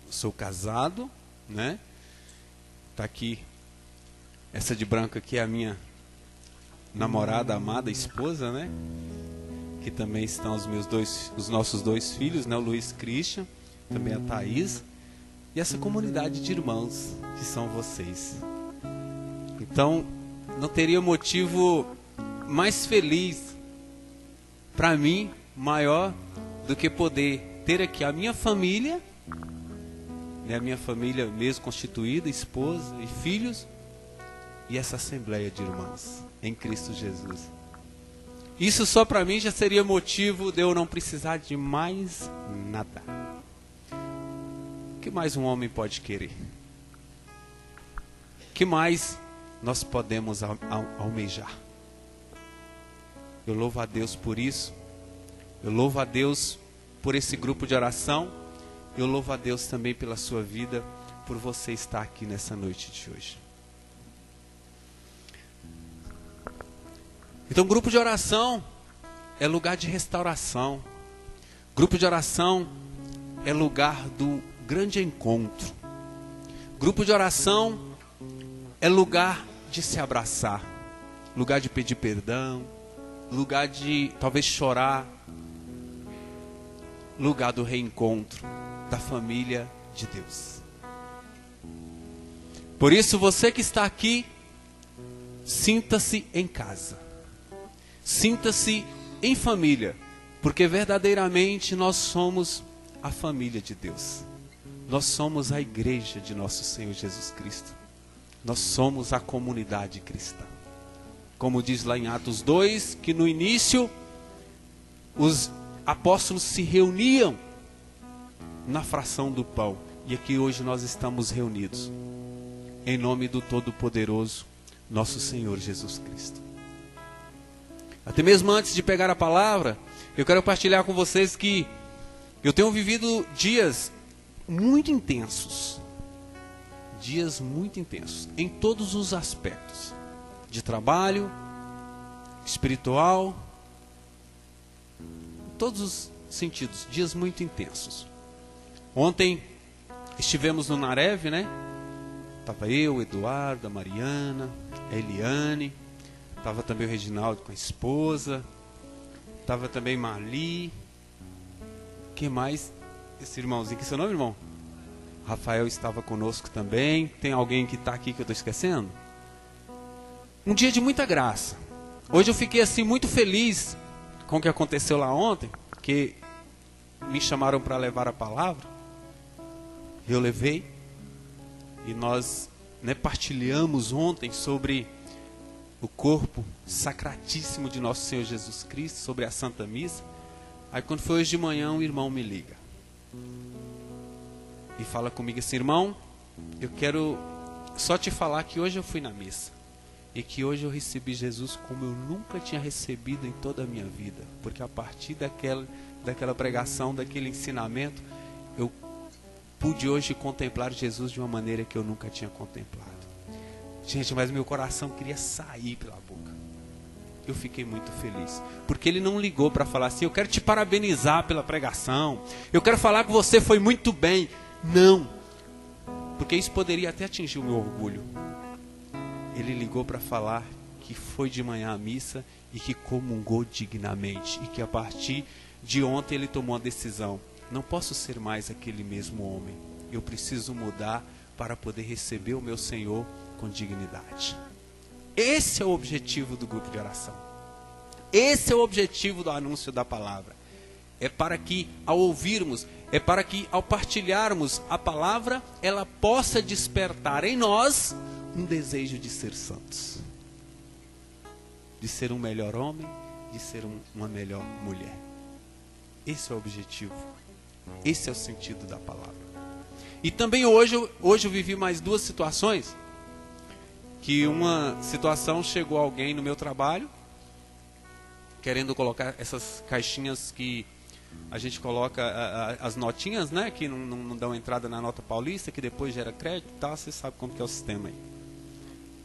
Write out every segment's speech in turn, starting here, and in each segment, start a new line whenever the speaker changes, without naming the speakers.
sou casado, né? Tá aqui, essa de branco aqui é a minha namorada, amada, esposa, né? Que também estão os nossos dois filhos, né? O Luiz Christian, também a Thaís. E essa comunidade de irmãos que são vocês. Então, não teria motivo mais feliz para mim, maior, do que poder ter aqui a minha família, né, a minha família mesmo constituída, esposa e filhos, e essa assembleia de irmãos em Cristo Jesus. Isso só para mim já seria motivo de eu não precisar de mais nada. O que mais um homem pode querer? O que mais nós podemos almejar? Eu louvo a Deus por isso. Eu louvo a Deus por esse grupo de oração. Eu louvo a Deus também pela sua vida, por você estar aqui nessa noite de hoje. Então, grupo de oração é lugar de restauração. Grupo de oração é lugar do grande encontro. Grupo de oração é lugar de se abraçar, lugar de pedir perdão, lugar de talvez chorar, lugar do reencontro da família de Deus. Por isso, você que está aqui, sinta-se em casa, sinta-se em família, porque verdadeiramente nós somos a família de Deus. Nós somos a igreja de nosso Senhor Jesus Cristo. Nós somos a comunidade cristã. Como diz lá em Atos 2, que no início os apóstolos se reuniam na fração do pão. E aqui hoje nós estamos reunidos em nome do Todo-Poderoso, nosso Senhor Jesus Cristo. Até mesmo antes de pegar a palavra, eu quero partilhar com vocês que eu tenho vivido dias muito intensos. Dias muito intensos, em todos os aspectos. De trabalho, espiritual, em todos os sentidos, dias muito intensos. Ontem estivemos no Narev, né? Estava eu, o Eduardo, a Mariana, a Eliane, estava também o Reginaldo com a esposa, estava também Marli. Quem mais? Esse irmãozinho, que é seu nome, irmão? Rafael estava conosco também. Tem alguém que está aqui que eu estou esquecendo? Um dia de muita graça. Hoje eu fiquei assim muito feliz com o que aconteceu lá ontem, que me chamaram para levar a palavra. Eu levei e nós, né, partilhamos ontem sobre o corpo sacratíssimo de nosso Senhor Jesus Cristo, sobre a Santa Missa. Aí quando foi hoje de manhã, um irmão me liga e fala comigo assim: irmão, eu quero só te falar que hoje eu fui na missa e que hoje eu recebi Jesus como eu nunca tinha recebido em toda a minha vida, porque a partir daquela pregação, daquele ensinamento, eu pude hoje contemplar Jesus de uma maneira que eu nunca tinha contemplado. Gente, mas meu coração queria sair pela boca. Eu fiquei muito feliz, porque ele não ligou para falar assim: eu quero te parabenizar pela pregação, eu quero falar que você foi muito bem. Não, porque isso poderia até atingir o meu orgulho. Ele ligou para falar que foi de manhã à missa e que comungou dignamente, e que a partir de ontem ele tomou uma decisão: não posso ser mais aquele mesmo homem, eu preciso mudar para poder receber o meu Senhor com dignidade. Esse é o objetivo do grupo de oração. Esse é o objetivo do anúncio da palavra. É para que ao ouvirmos, é para que ao partilharmos a palavra, ela possa despertar em nós um desejo de ser santos, de ser um melhor homem, de ser uma melhor mulher. Esse é o objetivo, esse é o sentido da palavra. E também hoje eu vivi mais duas situações. Que uma situação, chegou alguém no meu trabalho querendo colocar essas caixinhas que a gente coloca as notinhas, né, que não dão entrada na nota paulista, que depois gera crédito e tal. Você sabe como que é o sistema aí.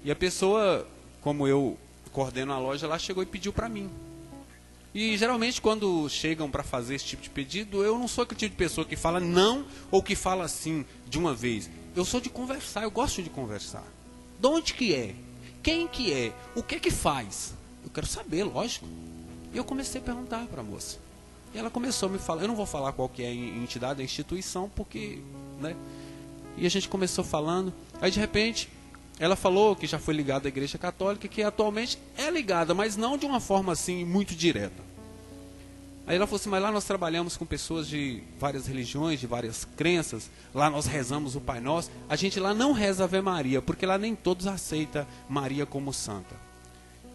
E a pessoa, como eu coordeno a loja, ela chegou e pediu para mim. E geralmente quando chegam para fazer esse tipo de pedido, eu não sou aquele tipo de pessoa que fala não ou que fala sim de uma vez. Eu sou de conversar, eu gosto de conversar. De onde que é? Quem que é? O que faz? Eu quero saber, lógico. E eu comecei a perguntar para a moça. E ela começou a me falar, eu não vou falar qual que é a entidade, a instituição, porque, né? E a gente começou falando, aí de repente, ela falou que já foi ligada à Igreja Católica, que atualmente é ligada, mas não de uma forma assim, muito direta. Aí ela falou assim, mas lá nós trabalhamos com pessoas de várias religiões, de várias crenças, lá nós rezamos o Pai Nosso, a gente lá não reza Ave Maria, porque lá nem todos aceitam Maria como santa.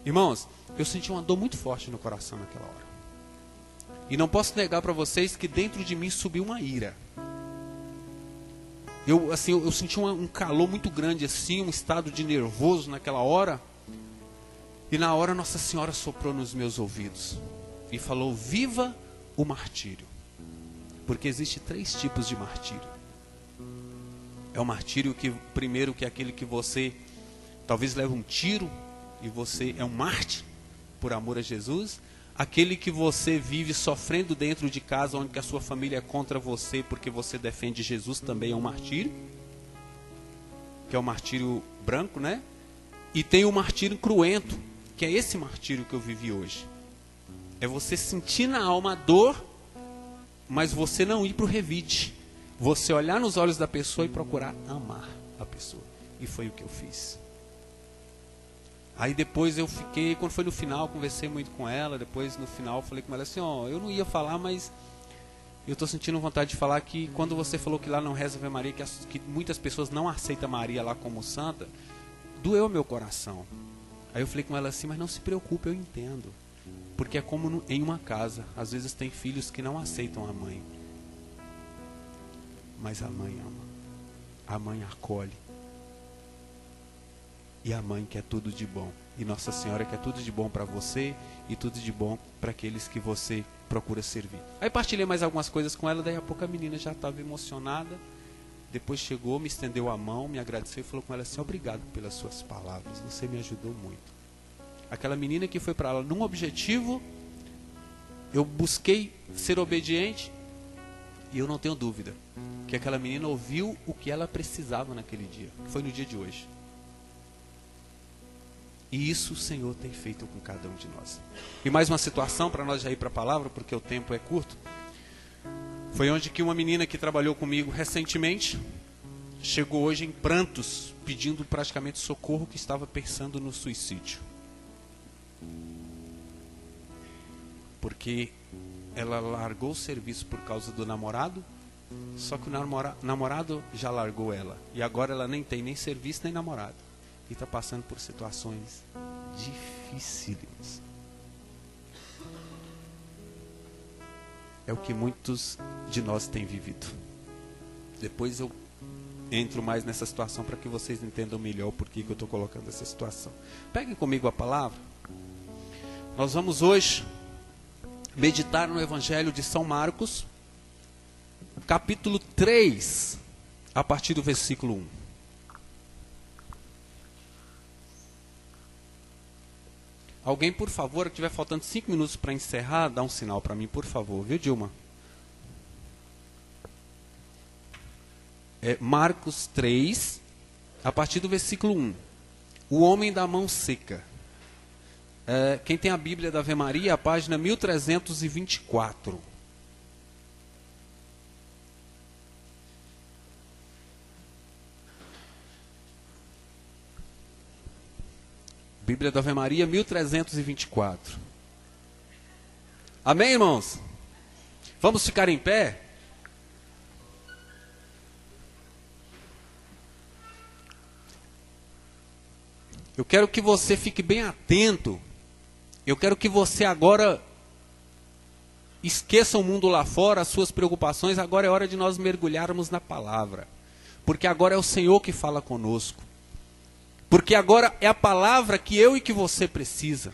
Irmãos, eu senti uma dor muito forte no coração naquela hora. E não posso negar para vocês que dentro de mim subiu uma ira. Eu senti um calor muito grande assim, um estado de nervoso naquela hora. E na hora Nossa Senhora soprou nos meus ouvidos e falou, viva o martírio. Porque existe 3 tipos de martírio. É o martírio que, primeiro, que é aquele que você talvez leva um tiro e você é um mártir por amor a Jesus. Aquele que você vive sofrendo dentro de casa, onde que a sua família é contra você porque você defende Jesus, também é um martírio. Que é o martírio branco, né? E tem o martírio cruento, que é esse martírio que eu vivi hoje. É você sentir na alma a dor, mas você não ir para o revide. Você olhar nos olhos da pessoa e procurar amar a pessoa. E foi o que eu fiz. Aí depois eu fiquei, quando foi no final, conversei muito com ela, depois no final falei com ela assim, ó, eu não ia falar, mas eu estou sentindo vontade de falar que quando você falou que lá não reza Ave Maria, que muitas pessoas não aceitam Maria lá como santa, doeu meu coração. Aí eu falei com ela assim, mas não se preocupe, eu entendo. Porque é como em uma casa, às vezes tem filhos que não aceitam a mãe. Mas a mãe ama, a mãe acolhe. E a mãe quer tudo de bom. E Nossa Senhora quer tudo de bom para você e tudo de bom para aqueles que você procura servir. Aí partilhei mais algumas coisas com ela, daí a pouco a menina já estava emocionada. Depois chegou, me estendeu a mão, me agradeceu e falou com ela assim, obrigado pelas suas palavras, você me ajudou muito. Aquela menina que foi para ela num objetivo, eu busquei ser obediente e eu não tenho dúvida que aquela menina ouviu o que ela precisava naquele dia, que foi no dia de hoje. E isso o Senhor tem feito com cada um de nós. E mais uma situação, para nós já ir para a palavra, porque o tempo é curto. Foi onde que uma menina que trabalhou comigo recentemente, chegou hoje em prantos, pedindo praticamente socorro, que estava pensando no suicídio. Porque ela largou o serviço por causa do namorado, só que o namorado já largou ela. E agora ela nem tem nem serviço nem namorado. E está passando por situações dificílimas. É o que muitos de nós têm vivido. Depois eu entro mais nessa situação para que vocês entendam melhor por que eu estou colocando essa situação. Peguem comigo a palavra. Nós vamos hoje meditar no Evangelho de São Marcos, capítulo 3, a partir do versículo 1. Alguém, por favor, que estiver faltando 5 minutos para encerrar, dá um sinal para mim, por favor, viu, Dilma? Marcos 3, a partir do versículo 1. O homem da mão seca. Quem tem a Bíblia da Ave Maria, a página 1324. Bíblia da Ave Maria, 1324. Amém, irmãos? Vamos ficar em pé? Eu quero que você fique bem atento. Eu quero que você agora esqueça o mundo lá fora, as suas preocupações. Agora é hora de nós mergulharmos na palavra. Porque agora é o Senhor que fala conosco. Porque agora é a palavra que eu e que você precisa.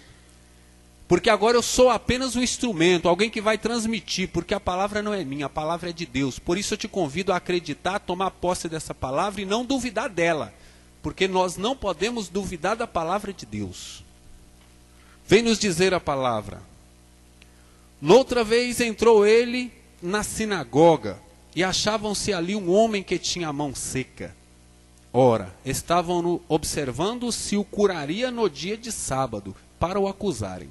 Porque agora eu sou apenas um instrumento, alguém que vai transmitir, porque a palavra não é minha, a palavra é de Deus. Por isso eu te convido a acreditar, a tomar posse dessa palavra e não duvidar dela. Porque nós não podemos duvidar da palavra de Deus. Vem nos dizer a palavra. Noutra vez entrou ele na sinagoga, e achavam-se ali um homem que tinha a mão seca. Ora, estavam observando se o curaria no dia de sábado, para o acusarem.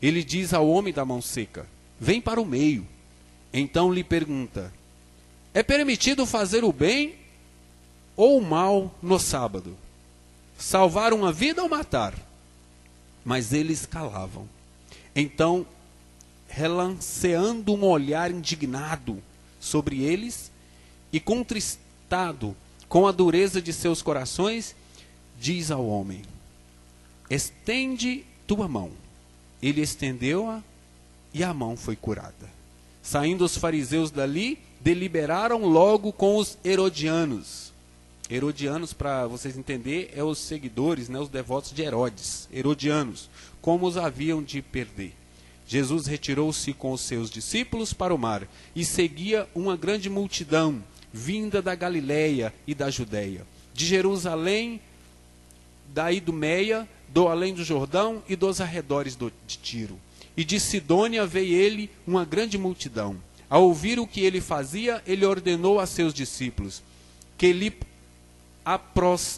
Ele diz ao homem da mão seca: vem para o meio. Então lhe pergunta: é permitido fazer o bem ou o mal no sábado? Salvar uma vida ou matar? Mas eles calavam. Então, relanceando um olhar indignado sobre eles e contristado com a dureza de seus corações, diz ao homem: estende tua mão. Ele estendeu-a e a mão foi curada. Saindo os fariseus dali, deliberaram logo com os herodianos. Herodianos, para vocês entenderem, é os seguidores, os devotos de Herodes. Herodianos, como os haviam de perder. Jesus retirou-se com os seus discípulos para o mar, e seguia uma grande multidão, vinda da Galiléia e da Judéia, de Jerusalém, da Idumeia, do além do Jordão e dos arredores de Tiro. E de Sidônia veio ele uma grande multidão. Ao ouvir o que ele fazia, ele ordenou a seus discípulos que lhe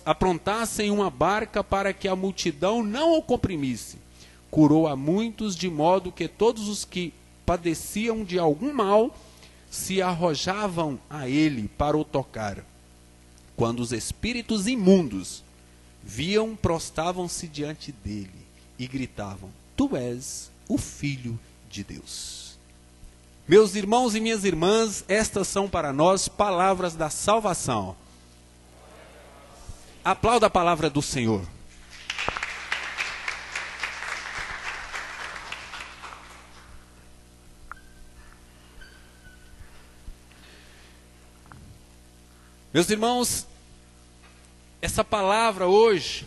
aprontassem uma barca para que a multidão não o comprimisse. Curou a muitos, de modo que todos os que padeciam de algum mal se arrojavam a ele para o tocar. Quando os espíritos imundos viam, prostravam-se diante dele e gritavam: tu és o Filho de Deus. Meus irmãos e minhas irmãs, estas são para nós palavras da salvação. Aplauda a palavra do Senhor. Meus irmãos, essa palavra hoje,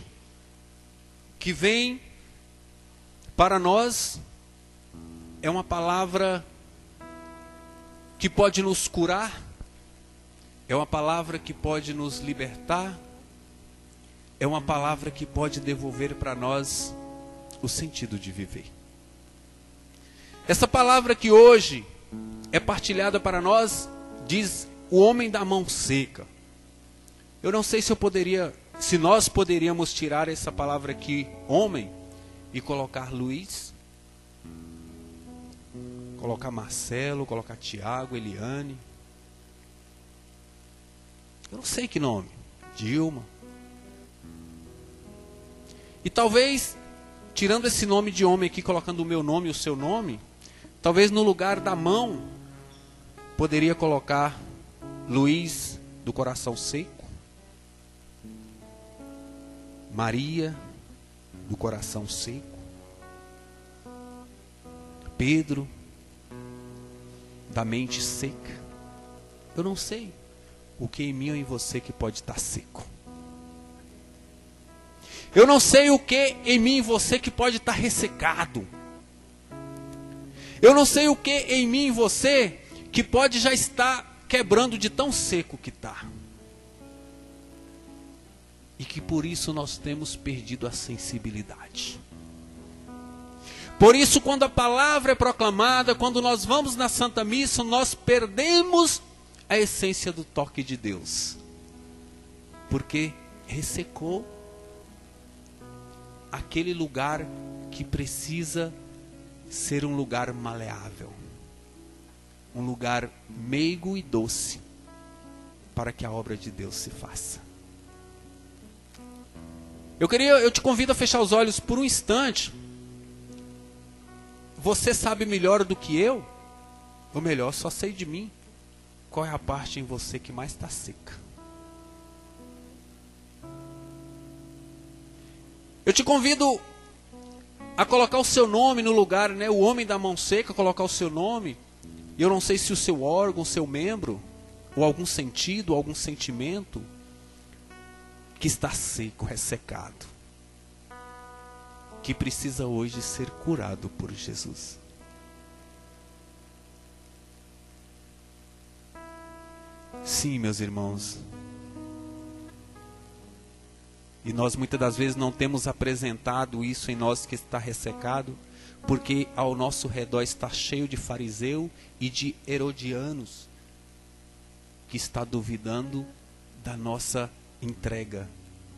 que vem para nós, é uma palavra que pode nos curar, é uma palavra que pode nos libertar, é uma palavra que pode devolver para nós o sentido de viver. Essa palavra que hoje é partilhada para nós, diz o homem da mão seca. Eu não sei se nós poderíamos tirar essa palavra aqui, homem, e colocar Luiz, colocar Marcelo, colocar Tiago, Eliane. Eu não sei que nome. Dilma. E talvez, tirando esse nome de homem aqui, colocando o meu nome e o seu nome, talvez no lugar da mão, poderia colocar Luiz do coração seco, Maria do coração seco, Pedro da mente seca. Eu não sei o que em mim ou em você que pode estar seco. Eu não sei o que em mim e você que pode estar ressecado. Eu não sei o que em mim e você que pode já estar quebrando de tão seco que está. E que por isso nós temos perdido a sensibilidade. Por isso, quando a palavra é proclamada, quando nós vamos na Santa Missa, nós perdemos a essência do toque de Deus. Porque ressecou aquele lugar que precisa ser um lugar maleável, um lugar meigo e doce, para que a obra de Deus se faça. Eu te convido a fechar os olhos por um instante. Você sabe melhor do que eu, ou melhor, só sei de mim, qual é a parte em você que mais está seca. Eu te convido a colocar o seu nome no lugar, o homem da mão seca, colocar o seu nome. E eu não sei se o seu órgão, o seu membro, ou algum sentido, algum sentimento, que está seco, ressecado, que precisa hoje ser curado por Jesus. Sim, meus irmãos. E nós muitas das vezes não temos apresentado isso em nós que está ressecado, porque ao nosso redor está cheio de fariseu e de herodianos que está duvidando da nossa entrega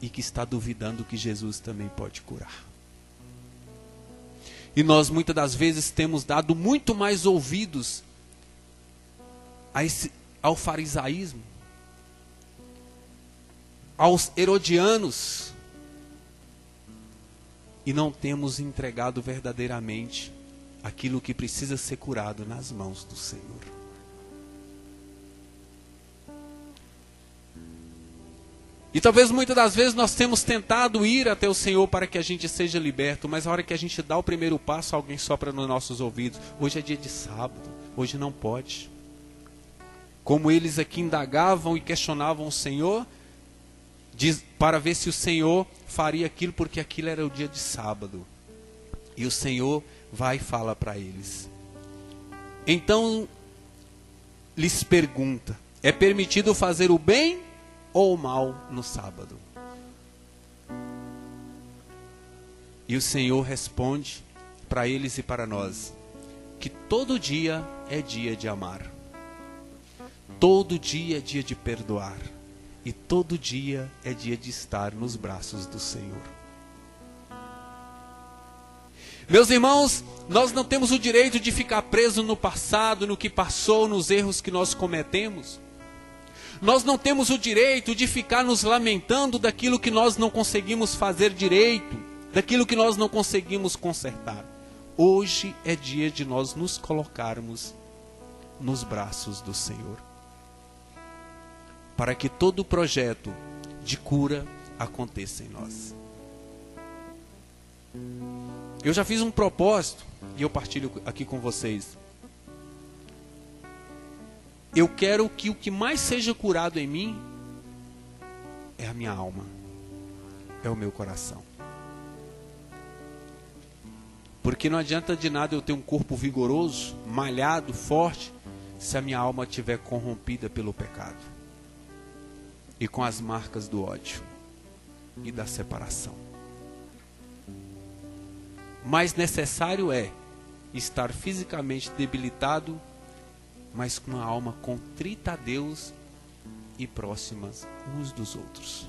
e que está duvidando que Jesus também pode curar. E nós muitas das vezes temos dado muito mais ouvidos ao farisaísmo, aos herodianos, e não temos entregado verdadeiramente aquilo que precisa ser curado nas mãos do Senhor. E talvez muitas das vezes nós temos tentado ir até o Senhor para que a gente seja liberto, mas a hora que a gente dá o primeiro passo, alguém sopra nos nossos ouvidos: hoje é dia de sábado, hoje não pode. Como eles aqui indagavam e questionavam o Senhor, para ver se o Senhor faria aquilo, porque aquilo era o dia de sábado. E o Senhor vai e fala para eles. Então lhes pergunta: é permitido fazer o bem ou o mal no sábado? E o Senhor responde para eles e para nós que todo dia é dia de amar, todo dia é dia de perdoar, e todo dia é dia de estar nos braços do Senhor. Meus irmãos, nós não temos o direito de ficar preso no passado, no que passou, nos erros que nós cometemos. Nós não temos o direito de ficar nos lamentando daquilo que nós não conseguimos fazer direito, daquilo que nós não conseguimos consertar. Hoje é dia de nós nos colocarmos nos braços do Senhor, para que todo o projeto de cura aconteça em nós. Eu já fiz um propósito, e eu partilho aqui com vocês. Eu quero que o que mais seja curado em mim é a minha alma, é o meu coração. Porque não adianta de nada eu ter um corpo vigoroso, malhado, forte, se a minha alma estiver corrompida pelo pecado e com as marcas do ódio e da separação. Mais necessário é estar fisicamente debilitado, mas com a alma contrita a Deus e próximas uns dos outros.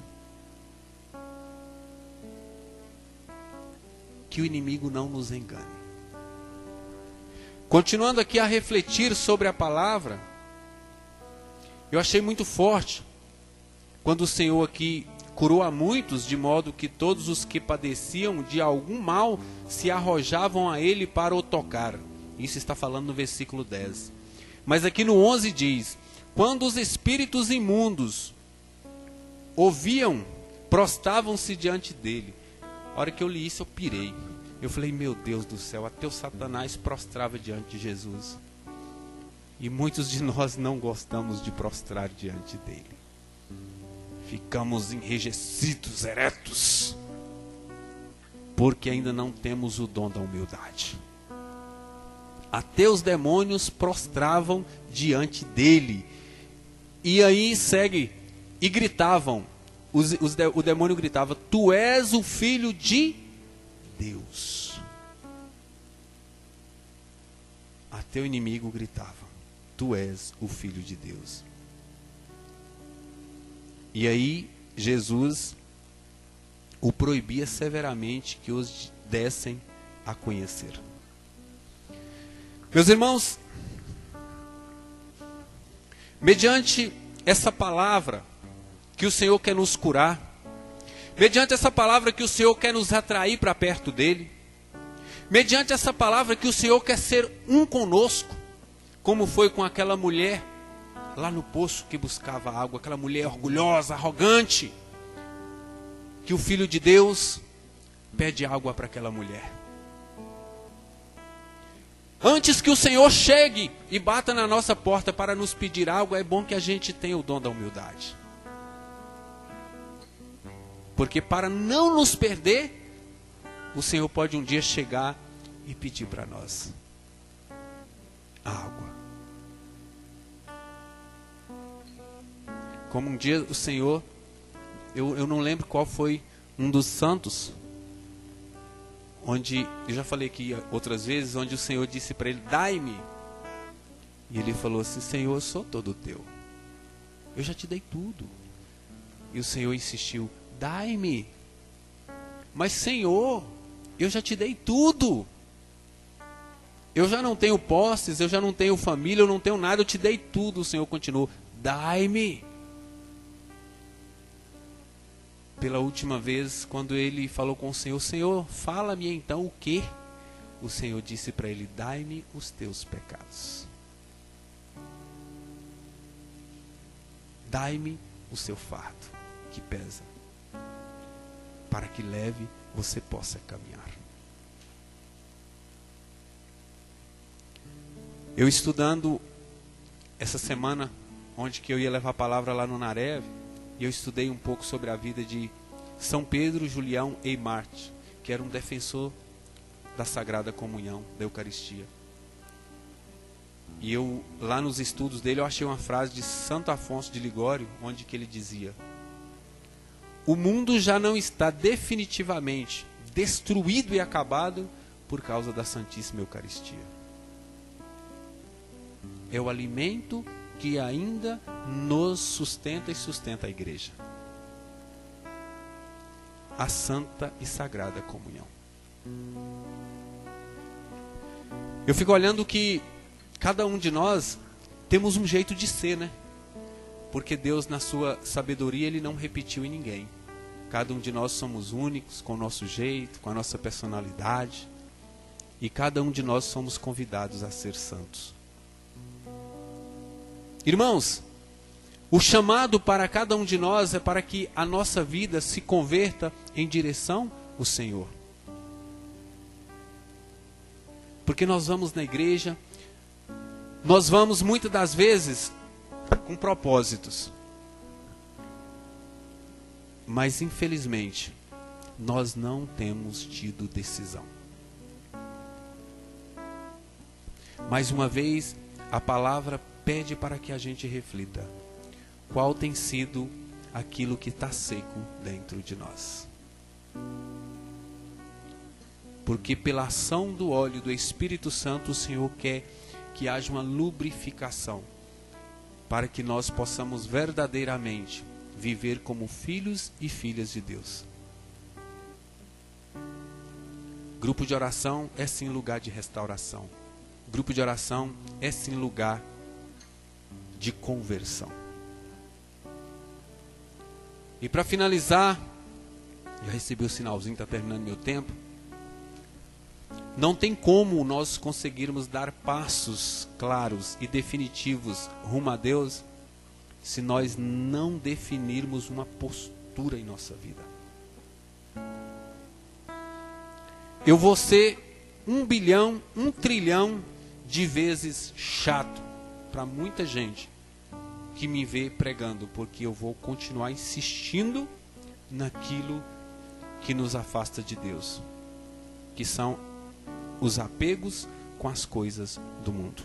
Que o inimigo não nos engane. Continuando aqui a refletir sobre a palavra, eu achei muito forte quando o Senhor aqui curou a muitos, de modo que todos os que padeciam de algum mal se arrojavam a ele para o tocar. Isso está falando no versículo 10. Mas aqui no 11 diz: quando os espíritos imundos ouviam, prostravam-se diante dele. A hora que eu li isso, eu pirei. Eu falei: meu Deus do céu, até o Satanás prostrava diante de Jesus. E muitos de nós não gostamos de prostrar diante dele. Ficamos enrijecidos, eretos, porque ainda não temos o dom da humildade. Até os demônios prostravam diante dele. E aí segue, e gritavam, o demônio gritava: tu és o Filho de Deus. Até o inimigo gritava: tu és o Filho de Deus. E aí Jesus o proibia severamente que os dessem a conhecer. Meus irmãos, mediante essa palavra que o Senhor quer nos curar, mediante essa palavra que o Senhor quer nos atrair para perto dele, mediante essa palavra que o Senhor quer ser um conosco, como foi com aquela mulher lá no poço que buscava água, aquela mulher orgulhosa, arrogante, que o Filho de Deus pede água para aquela mulher. Antes que o Senhor chegue e bata na nossa porta para nos pedir água, é bom que a gente tenha o dom da humildade. Porque para não nos perder, o Senhor pode um dia chegar e pedir para nós água. Como um dia o Senhor, eu não lembro qual foi um dos santos, onde, eu já falei aqui outras vezes, onde o Senhor disse para ele, dai-me. E ele falou assim, Senhor, eu sou todo teu. Eu já te dei tudo. E o Senhor insistiu, dai-me. Mas Senhor, eu já te dei tudo. Eu já não tenho posses, eu já não tenho família, eu não tenho nada, eu te dei tudo. O Senhor continuou, dai-me. Pela última vez, quando ele falou com o Senhor, Senhor, fala-me então o quê? O Senhor disse para ele, dai-me os teus pecados. Dai-me o seu fardo que pesa, para que leve você possa caminhar. Eu estudando essa semana, onde que eu ia levar a palavra lá no Narev, e eu estudei um pouco sobre a vida de São Pedro Julião Eymart, que era um defensor da Sagrada Comunhão, da Eucaristia. E eu, lá nos estudos dele, eu achei uma frase de Santo Afonso de Ligório, onde que ele dizia, o mundo já não está definitivamente destruído e acabado por causa da Santíssima Eucaristia. É o alimento que ainda nos sustenta e sustenta a igreja. A Santa e Sagrada Comunhão. Eu fico olhando que cada um de nós temos um jeito de ser, né? Porque Deus, na sua sabedoria, Ele não repetiu em ninguém. Cada um de nós somos únicos, com o nosso jeito, com a nossa personalidade. E cada um de nós somos convidados a ser santos. Irmãos, o chamado para cada um de nós é para que a nossa vida se converta em direção ao Senhor. Porque nós vamos na igreja, nós vamos muitas das vezes com propósitos. Mas infelizmente, nós não temos tido decisão. Mais uma vez, a palavra pede para que a gente reflita. Qual tem sido aquilo que está seco dentro de nós? Porque pela ação do óleo do Espírito Santo, o Senhor quer que haja uma lubrificação, para que nós possamos verdadeiramente viver como filhos e filhas de Deus. Grupo de oração é sim lugar de restauração. Grupo de oração é sim lugar de conversão. E para finalizar, já recebi o sinalzinho, está terminando meu tempo. Não tem como nós conseguirmos dar passos claros e definitivos rumo a Deus se nós não definirmos uma postura em nossa vida. Eu vou ser 1 bilhão, 1 trilhão de vezes chato para muita gente que me vê pregando, porque eu vou continuar insistindo naquilo que nos afasta de Deus, que são os apegos com as coisas do mundo.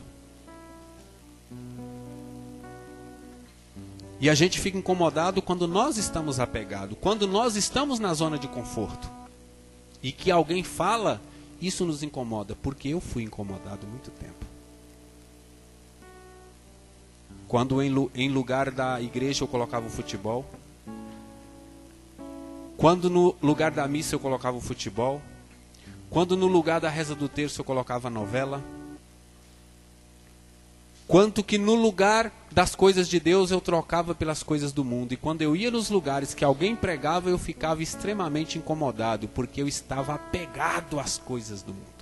E a gente fica incomodado quando nós estamos apegados, quando nós estamos na zona de conforto. E que alguém fala, isso nos incomoda, porque eu fui incomodado há muito tempo. Quando em lugar da igreja eu colocava o futebol, quando no lugar da missa eu colocava o futebol, quando no lugar da reza do terço eu colocava a novela, quanto que no lugar das coisas de Deus eu trocava pelas coisas do mundo. E quando eu ia nos lugares que alguém pregava, eu ficava extremamente incomodado, porque eu estava apegado às coisas do mundo.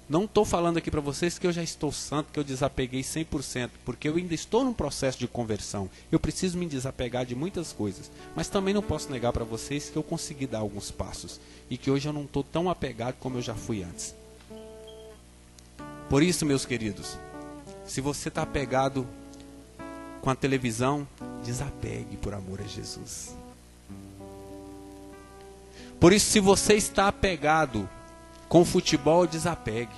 Não estou falando aqui para vocês que eu já estou santo, que eu desapeguei 100%, porque eu ainda estou num processo de conversão. Eu preciso me desapegar de muitas coisas, mas também não posso negar para vocês que eu consegui dar alguns passos, e que hoje eu não estou tão apegado como eu já fui antes. Por isso, meus queridos, se você está apegado com a televisão, desapegue por amor a Jesus. Por isso, se você está apegado com o futebol, desapegue.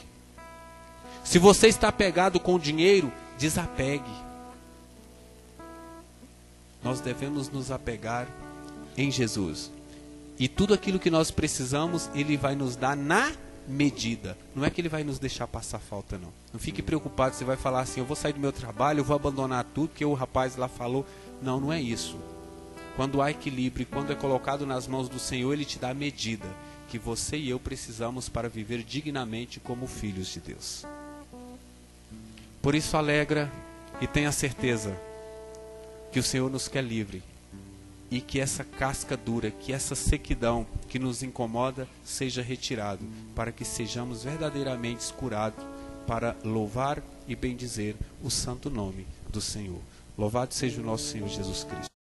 Se você está apegado com o dinheiro, desapegue. Nós devemos nos apegar em Jesus. E tudo aquilo que nós precisamos, Ele vai nos dar na medida. Não é que Ele vai nos deixar passar falta, não. Não fique preocupado, você vai falar assim, eu vou sair do meu trabalho, eu vou abandonar tudo, porque o rapaz lá falou. Não, não é isso. Quando há equilíbrio, quando é colocado nas mãos do Senhor, Ele te dá a medida que você e eu precisamos para viver dignamente como filhos de Deus. Por isso alegra e tenha certeza que o Senhor nos quer livre. E que essa casca dura, que essa sequidão que nos incomoda seja retirado, para que sejamos verdadeiramente curados para louvar e bendizer o santo nome do Senhor. Louvado seja o nosso Senhor Jesus Cristo.